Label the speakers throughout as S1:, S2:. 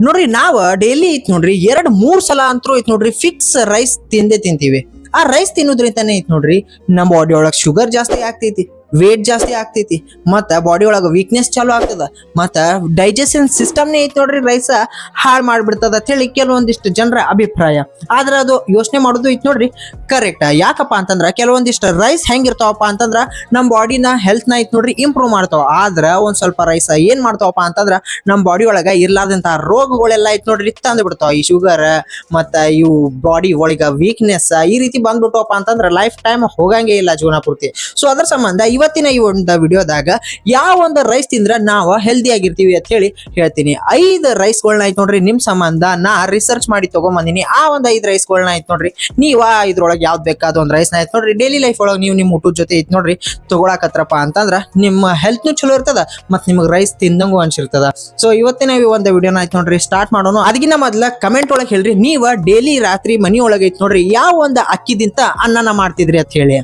S1: ನೋಡ್ರಿ ನಾವ್ ಡೈಲಿ ಐತ್ ನೋಡ್ರಿ 2-3 ಸಲ ಅಂತೂ ಐತ್ ನೋಡ್ರಿ ಫಿಕ್ಸ್ ರೈಸ್ ತಿಂದೇ ತಿಂತೀವಿ. ಆ ರೈಸ್ ತಿನ್ನೋದ್ರಿಂದಾನೆ ಐತ್ ನೋಡ್ರಿ ನಮ್ಮ ಬಾಡಿ ಒಳಗ್ ಶುಗರ್ ಜಾಸ್ತಿ ಆಗ್ತೈತಿ, ವೇಟ್ ಜಾಸ್ತಿ ಆಗ್ತೈತಿ, ಮತ್ತ ಬಾಡಿ ಒಳಗ ವೀಕ್ನೆಸ್ ಚಾಲು ಆಗ್ತದ, ಮತ್ತ ಡೈಜೆಷನ್ ಸಿಸ್ಟಮ್ನೇ ಐತ್ ನೋಡ್ರಿ ರೈಸ್ ಹಾಳು ಮಾಡ್ಬಿಡ್ತದ ಅಂತ ಹೇಳಿ ಕೆಲವೊಂದಿಷ್ಟು ಜನರ ಅಭಿಪ್ರಾಯ. ಆದ್ರ ಅದು ಯೋಚನೆ ಮಾಡೋದು ಐತ್ ನೋಡ್ರಿ ಕರೆಕ್ಟ್. ಯಾಕಪ್ಪ ಅಂತಂದ್ರ ಕೆಲವೊಂದಿಷ್ಟು ರೈಸ್ ಹೆಂಗಿರ್ತಾವಪ್ಪ ಅಂತಂದ್ರ ನಮ್ಮ ಬಾಡಿನ ಹೆಲ್ತ್ ನ ಐತ್ ನೋಡ್ರಿ ಇಂಪ್ರೂವ್ ಮಾಡ್ತಾವ. ಆದ್ರ ಒಂದ್ ಸ್ವಲ್ಪ ರೈಸ್ ಏನ್ ಮಾಡ್ತಾವಪ್ಪ ಅಂತಂದ್ರ ನಮ್ಮ ಬಾಡಿ ಒಳಗ ಇರ್ಲಾರ್ದಂತ ರೋಗಗಳೆಲ್ಲ ಐತ್ ನೋಡ್ರಿ ತಂದು ಬಿಡ್ತಾವ. ಈ ಶುಗರ್ ಮತ್ತ ಇವು ಬಾಡಿ ಒಳಗ ವೀಕ್ನೆಸ್ ಈ ರೀತಿ ಬಂದ್ಬಿಟ್ಟವಪ್ಪ ಅಂತಂದ್ರ ಲೈಫ್ ಟೈಮ್ ಹೋಗಂಗೆ ಇಲ್ಲ ಜೀವನ ಪೂರ್ತಿ. ಸೊ ಅದ್ರ ಸಂಬಂಧ ಇವತ್ತಿನ ಈ ಒಂದು ವಿಡಿಯೋದಾಗ ಯಾವ ಒಂದು ರೈಸ್ ತಿಂದ್ರ ನಾವು ಹೆಲ್ದಿ ಆಗಿರ್ತೀವಿ ಅಂತ ಹೇಳಿ ಹೇಳ್ತೀನಿ. 5 ರೈಸ್ಗಳನ್ನ ಐತ್ ನೋಡ್ರಿ ನಿಮ್ ಸಂಬಂಧ ನಾ ರಿಸರ್ಚ್ ಮಾಡಿ ತಗೊಂಬಂದಿನಿ. ಆ ಒಂದು 5 ರೈಸ್ಗಳನ್ನ ಐತ್ ನೋಡ್ರಿ ನೀವ ಇದ್ರೊಳಗೆ ಯಾವ್ದು ಬೇಕಾದ ಒಂದು ರೈಸ್ ನ ಐತ್ ನೋಡ್ರಿ ಡೈಲಿ ಲೈಫ್ ಒಳಗೆ ನೀವು ನಿಮ್ ಊಟದ ಜೊತೆ ಐತ್ ನೋಡ್ರಿ ತಗೊಳಕತ್ರಪ್ಪ ಅಂತಂದ್ರ ನಿಮ್ಮ ಹೆಲ್ತ್ ನು ಚಲೋ ಇರ್ತದ ಮತ್ ನಿಮ್ಗೆ ರೈಸ್ ತಿಂದಂಗು ಅನ್ಸಿರ್ತದ. ಸೊ ಇವತ್ತಿನ ಈ ಒಂದು ವಿಡಿಯೋನ ಐತ್ ನೋಡ್ರಿ ಸ್ಟಾರ್ಟ್ ಮಾಡೋಣ. ಅದಕ್ಕಿಂತ ಮೊದ್ಲ ಕಮೆಂಟ್ ಒಳಗೆ ಹೇಳ್ರಿ ನೀವ ಡೈಲಿ ರಾತ್ರಿ ಮನಿ ಒಳಗೆ ಐತ್ ನೋಡ್ರಿ ಯಾವ ಒಂದು ಅಕ್ಕಿದಿಂತ ಅನ್ನನ ಮಾಡ್ತಿದ್ರಿ ಅಂತ ಹೇಳಿ.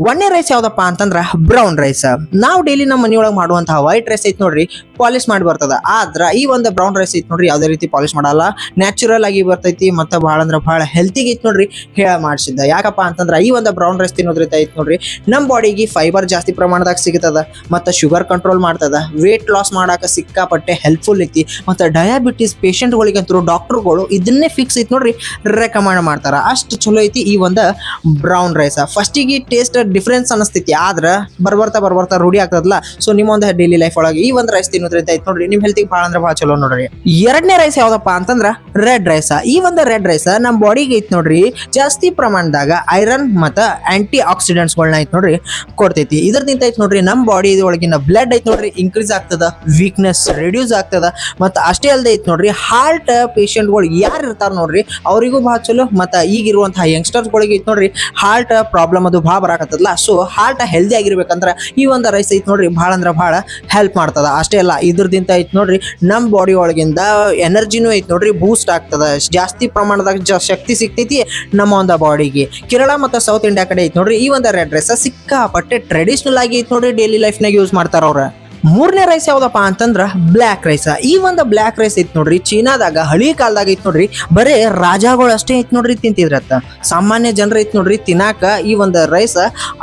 S1: ಒಂದನೇ ರೈಸ್ ಯಾವ್ದಪ್ಪ ಅಂತಂದ್ರ ಬ್ರೌನ್ ರೈಸ್. ನಾವು ಡೈಲಿ ನಮ್ಮ ಮನೆಯೊಳಗೆ ಮಾಡುವಂತಹ ವೈಟ್ ರೈಸ್ ಐತ್ ನೋಡ್ರಿ ಪಾಲಿಶ್ ಮಾಡಿ ಬರ್ತದ. ಆದ್ರ ಈ ಒಂದು ಬ್ರೌನ್ ರೈಸ್ ಐತ್ ನೋಡ್ರಿ ಯಾವ್ದೇ ರೀತಿ ಪಾಲಿಶ್ ಮಾಡಲ್ಲ, ನ್ಯಾಚುರಲ್ ಆಗಿ ಬರ್ತೈತಿ ಮತ್ತೆ ಬಹಳ ಅಂದ್ರ ಬಹಳ ಹೆಲ್ತಿಗೆ ಐತ್ ನೋಡ್ರಿ ಹೇಳ ಮಾಡಿಸಿದ್ದ. ಯಾಕಪ್ಪ ಅಂತಂದ್ರ ಈ ಒಂದು ಬ್ರೌನ್ ರೈಸ್ ತಿನ್ನೋದ್ರಿಂದ ಐತ್ ನೋಡ್ರಿ ನಮ್ಮ ಬಾಡಿಗೆ ಫೈಬರ್ ಜಾಸ್ತಿ ಪ್ರಮಾಣದಾಗ ಸಿಗ್ತದ, ಮತ್ತೆ ಶುಗರ್ ಕಂಟ್ರೋಲ್ ಮಾಡ್ತದ, ವೇಟ್ ಲಾಸ್ ಮಾಡಾಕ ಸಿಕ್ಕಾಪಟ್ಟೆ ಹೆಲ್ಪ್ಫುಲ್ ಐತಿ. ಮತ್ತೆ ಡಯಾಬಿಟಿಸ್ ಪೇಷಂಟ್ಗಳಿಗಂತೂ ಡಾಕ್ಟರ್ಗಳು ಇದನ್ನೇ ಫಿಕ್ಸ್ ಐತ್ ನೋಡ್ರಿ ರೆಕಮೆಂಡ್ ಮಾಡ್ತಾರ. ಅಷ್ಟು ಚಲೋ ಐತಿ ಈ ಒಂದು ಬ್ರೌನ್ ರೈಸ್. ಫಸ್ಟಿಗೆ ಟೇಸ್ಟ್ ಡಿಫ್ರೆನ್ಸ್ ಅನಿಸ್ತೈತಿ, ಆದ್ರ ಬರ್ಬರ್ತಾ ರೂಢಿ ಆಗ್ತದಲ್ಲ. ಸೊ ನಿಮ್ಮ ಒಂದು ಡೈಲಿ ಲೈಫ್ ಒಳಗೆ ಈ ಒಂದು ರೈಸ್ ತಿನ್ನೋದ್ರಿಂದ ಐತ್ ನೋಡ್ರಿ ನಿಮ್ ಹೆಲ್ತಿಗೆ ಬಹಳ ಅಂದ್ರೆ ಬಹಳ ಚಲೋ ನೋಡ್ರಿ. 2ನೇ ರೈಸ್ ಯಾವ್ದಪ್ಪ ಅಂತಂದ್ರ ರೆಡ್ ರೈಸ್. ಈ ಒಂದು ರೆಡ್ ರೈಸ್ ನಮ್ ಬಾಡಿಗೆ ಐತ್ ನೋಡ್ರಿ ಜಾಸ್ತಿ ಪ್ರಮಾಣದಾಗ ಐರನ್ ಮತ್ತ ಆಂಟಿ ಆಕ್ಸಿಡೆಂಟ್ಸ್ ಗಳನ್ನ ಐತ್ ನೋಡ್ರಿ ಕೊಡ್ತೈತಿ. ಇದ್ರದಿಂದ ಐತ್ ನೋಡ್ರಿ ನಮ್ ಬಾಡಿ ಒಳಗಿನ ಬ್ಲಡ್ ಐತ್ ನೋಡ್ರಿ ಇನ್ಕ್ರೀಸ್ ಆಗ್ತದ, ವೀಕ್ನೆಸ್ ರೆಡ್ಯೂಸ್ ಆಗ್ತದ. ಮತ್ತ ಅಷ್ಟೇ ಅಲ್ಲದೆ ಐತ್ ನೋಡ್ರಿ ಹಾರ್ಟ್ ಪೇಷಂಟ್ ಗಳು ಯಾರು ಇರ್ತಾರ ನೋಡ್ರಿ ಅವರಿಗೂ ಬಹಳ ಚಲೋ. ಮತ್ತ ಈಗಿರುವಂತಹ ಯಂಗ್ಸ್ಟರ್ಸ್ ಗಳಿಗೆ ಐತ್ ನೋಡ್ರಿ ಹಾರ್ಟ್ ಪ್ರಾಬ್ಲಮ್ ಅದು ಬಹಳ ಬರಾಕತ್ತದ. ಸೊ ಹಾರ್ಟ್ ಹೆಲ್ದಿ ಆಗಿರ್ಬೇಕಂದ್ರ ಈ ಒಂದು ರೈಸ್ ಐತ್ ನೋಡ್ರಿ ಬಹಳ ಅಂದ್ರ ಬಹಳ ಹೆಲ್ಪ್ ಮಾಡ್ತದ. ಅಷ್ಟೇ ಅಲ್ಲ ಇದ್ರದಿಂದ ಐತ್ ನೋಡ್ರಿ ನಮ್ ಬಾಡಿ ಒಳಗಿಂದ ಎನರ್ಜಿನೂ ಐತ್ ನೋಡ್ರಿ ಬೂಸ್ಟ್ ಆಗ್ತದ, ಜಾಸ್ತಿ ಪ್ರಮಾಣದಾಗ ಶಕ್ತಿ ಸಿಗ್ತೈತಿ ನಮ್ಮ ಒಂದು ಬಾಡಿಗೆ. ಕೇರಳ ಮತ್ತು ಸೌತ್ ಇಂಡಿಯಾ ಕಡೆ ಐತ್ ನೋಡ್ರಿ ಈ ಒಂದು ರೆಡ್ ರೈಸ್ ಸಿಕ್ಕಾಪಟ್ಟೆ ಟ್ರೆಡಿಷನಲ್ ಆಗಿ ಐತ್ ನೋಡ್ರಿ ಡೈಲಿ ಲೈಫ್ ನಾಗ ಯೂಸ್ ಮಾಡ್ತಾರ ಅವ್ರ. 3ನೇ ರೈಸ್ ಯಾವ್ದಪ್ಪ ಅಂತಂದ್ರ ಬ್ಲ್ಯಾಕ್ ರೈಸ್. ಈ ಒಂದು ಬ್ಲ್ಯಾಕ್ ರೈಸ್ ಐತ್ ನೋಡ್ರಿ ಚೀನಾದಾಗ ಹಳಿ ಕಾಲದಾಗ ಐತ್ ನೋಡ್ರಿ ಬರೇ ರಾಜಾಗಳು ಅಷ್ಟೇ ಐತ್ ನೋಡ್ರಿ ತಿಂತಿದ್ರತ್ತ. ಸಾಮಾನ್ಯ ಜನರ ಐತ್ ನೋಡ್ರಿ ತಿನ್ನಾಕ ಈ ಒಂದು ರೈಸ್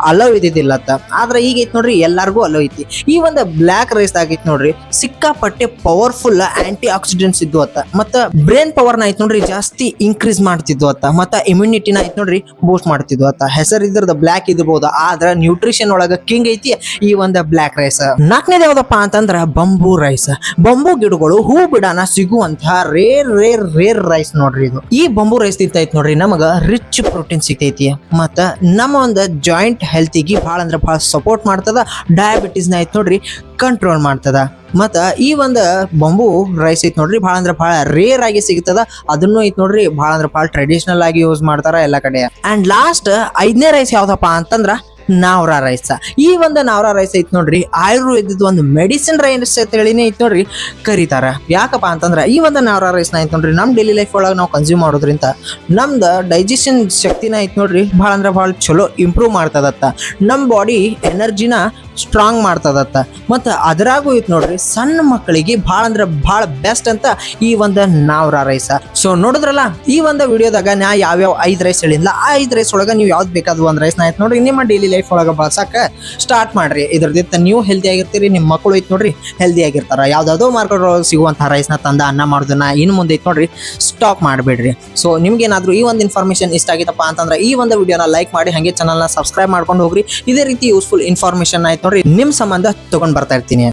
S1: ಅಲೋ ಇದ್ದಿದ್ದಿಲ್ಲತ್ತ. ಆದ್ರ ಈಗ ಐತ್ ನೋಡ್ರಿ ಎಲ್ಲಾರ್ಗೂ ಅಲೋ ಐತಿ. ಈ ಒಂದು ಬ್ಲ್ಯಾಕ್ ರೈಸ್ ಆಗೈತ್ ನೋಡ್ರಿ ಸಿಕ್ಕಾಪಟ್ಟೆ ಪವರ್ಫುಲ್ ಆಂಟಿ ಆಕ್ಸಿಡೆಂಟ್ಸ್ ಇದ್ವು ಅತ್ತ. ಮತ್ತ ಬ್ರೇನ್ ಪವರ್ ನ ಐತ್ ನೋಡ್ರಿ ಜಾಸ್ತಿ ಇನ್ಕ್ರೀಸ್ ಮಾಡ್ತಿದ್ವು ಅತ್ತ. ಮತ್ತ ಇಮ್ಯುನಿಟಿನ ಐತ್ ನೋಡ್ರಿ ಬೂಸ್ಟ್ ಮಾಡ್ತಿದ್ವು ಅತ್ತ. ಹೆಸರು ಇದ್ರದ ಬ್ಲ್ಯಾಕ್ ಇದ್ಬಹುದು, ಆದ್ರ ನ್ಯೂಟ್ರಿಷನ್ ಒಳಗ ಕಿಂಗ್ ಐತಿ ಈ ಒಂದು ಬ್ಲ್ಯಾಕ್ ರೈಸ್. 4ನೇದು ಯಾವ್ದಪ್ಪ ಅಂತಂದ್ರ ಬಂಬೂ ರೈಸ್. ಬಂಬೂ ಗಿಡಗಳು ಹೂ ಬಿಡಾನ ಸಿಗುವಂತಹ ರೇರ್ ರೈಸ್ ನೋಡ್ರಿ ಇದು. ಈ ಬಂಬೂ ರೈಸ್ ತಿಂತೈತ್ ನೋಡ್ರಿ ನಮಗ ರಿಚ್ ಪ್ರೋಟೀನ್ ಸಿಗ್ತೈತಿ, ಮತ್ತ ನಮ್ಮ ಒಂದು ಜಾಯಿಂಟ್ ಹೆಲ್ತಿಗೆ ಬಹಳ ಅಂದ್ರೆ ಬಹಳ ಸಪೋರ್ಟ್ ಮಾಡ್ತದ. ಡಯಾಬಿಟಿಸ್ ನ ಐತ್ ನೋಡ್ರಿ ಕಂಟ್ರೋಲ್ ಮಾಡ್ತದ. ಮತ್ತ ಈ ಒಂದು ಬಂಬೂ ರೈಸ್ ಐತ್ ನೋಡ್ರಿ ಬಹಳ ಅಂದ್ರೆ ಬಹಳ ರೇರ್ ಆಗಿ ಸಿಗ್ತದ. ಅದನ್ನು ಐತ್ ನೋಡ್ರಿ ಬಹಳ ಅಂದ್ರೆ ಬಹಳ ಟ್ರೆಡಿಷನಲ್ ಆಗಿ ಯೂಸ್ ಮಾಡ್ತಾರ ಎಲ್ಲಾ ಕಡೆ. ಅಂಡ್ ಲಾಸ್ಟ್ 5ನೇ ರೈಸ್ ಯಾವ್ದಪ್ಪ ಅಂತಂದ್ರ ನಾವ್ರಾ ರೈಸ್. ಈ ಒಂದು ನಾವ್ರಾ ರೈಸ್ ಐತ್ ನೋಡ್ರಿ ಆಯುರ್ವೇದದ ಒಂದು ಮೆಡಿಸಿನ್ ರೈಸ್ ಅಂತ ಹೇಳಿನೇ ಐತ್ ನೋಡ್ರಿ ಕರೀತಾರ. ಯಾಕಪ್ಪ ಅಂತಂದ್ರ ಈ ಒಂದು ನಾವ್ರಾ ರೈಸ್ ನ ಐತ್ ನೋಡ್ರಿ ನಮ್ ಡೈಲಿ ಲೈಫ್ ಒಳಗೆ ನಾವು ಕನ್ಸ್ಯೂಮ್ ಮಾಡೋದ್ರಿಂದ ನಮ್ದು ಡೈಜೆಷನ್ ಶಕ್ತಿನ ಐತ್ ನೋಡ್ರಿ ಬಹಳ ಅಂದ್ರೆ ಬಹಳ ಚಲೋ ಇಂಪ್ರೂವ್ ಮಾಡ್ತದತ್ತ. ನಮ್ ಬಾಡಿ ಎನರ್ಜಿನ ಸ್ಟ್ರಾಂಗ್ ಮಾಡ್ತದತ್ತ. ಮತ್ತ ಅದರಾಗೂ ಐತ್ ನೋಡ್ರಿ ಸಣ್ಣ ಮಕ್ಕಳಿಗೆ ಬಹಳ ಅಂದ್ರೆ ಬಹಳ ಬೆಸ್ಟ್ ಅಂತ ಈ ಒಂದು ನಾವ್ರಾ ರೈಸ್. ಸೊ ನೋಡಿದ್ರಲ್ಲ ಈ ಒಂದು ವಿಡಿಯೋದಾಗ ನಾ ಯಾವ್ಯಾವ 5 ರೈಸ್ ಹೇಳಿಲ್ಲ. ಆ 5 ರೈಸ್ ಒಳಗ ನೀವು ಯಾವ್ದು ಬೇಕಾದ ಒಂದು ರೈಸ್ ನ ಐತ್ ನೋಡ್ರಿ ನಿಮ್ಮ ಡೈಲಿ ಲೈಫ್ ಒಳಗ ಬಳಸಾಕ ಸ್ಟಾರ್ಟ್ ಮಾಡ್ರಿ. ಇದ್ರದಿಂದ ನೀವು ಹೆಲ್ದಿ ಆಗಿರ್ತೀರಿ, ನಿಮ್ಮ ಮಕ್ಕಳು ಐತ್ ನೋಡ್ರಿ ಹೆಲ್ದಿ ಆಗಿರ್ತಾರ. ಯಾವ್ದಾವ್ದೋ ಮಾರ್ಕೆಟ್ ಒಳಗೆ ಸಿಗುವಂತಹ ರೈಸ್ ನ ತಂದ ಅನ್ನ ಮಾಡೋದನ್ನ ಇನ್ನು ಮುಂದೆ ಐತ್ ನೋಡ್ರಿ ಸ್ಟಾಪ್ ಮಾಡ್ಬೇಡ್ರಿ. ಸೊ ನಿಮ್ಗೇನಾದ್ರೂ ಈ ಒಂದು ಇನ್ಫಾರ್ಮೇಶನ್ ಇಷ್ಟ ಆಗಿತ್ತಪ್ಪ ಅಂತಂದ್ರೆ ಈ ಒಂದು ವಿಡಿಯೋನ ಲೈಕ್ ಮಾಡಿ, ಹಂಗೆ ಚಾನಲ್ ನ ಸಬ್ಸ್ಕ್ರೈಬ್ ಮಾಡ್ಕೊಂಡು ಹೋಗ್ರಿ. ಇದೇ ರೀತಿ ಯೂಸ್ಫುಲ್ ಇನ್ಫಾರ್ಮೇಶನ್ ಆಯ್ತು ನೋಡ್ರಿ ನಿಮ್ ಸಂಬಂಧ ತಗೊಂಡ್ ಬರ್ತಾ ಇರ್ತೀನಿ.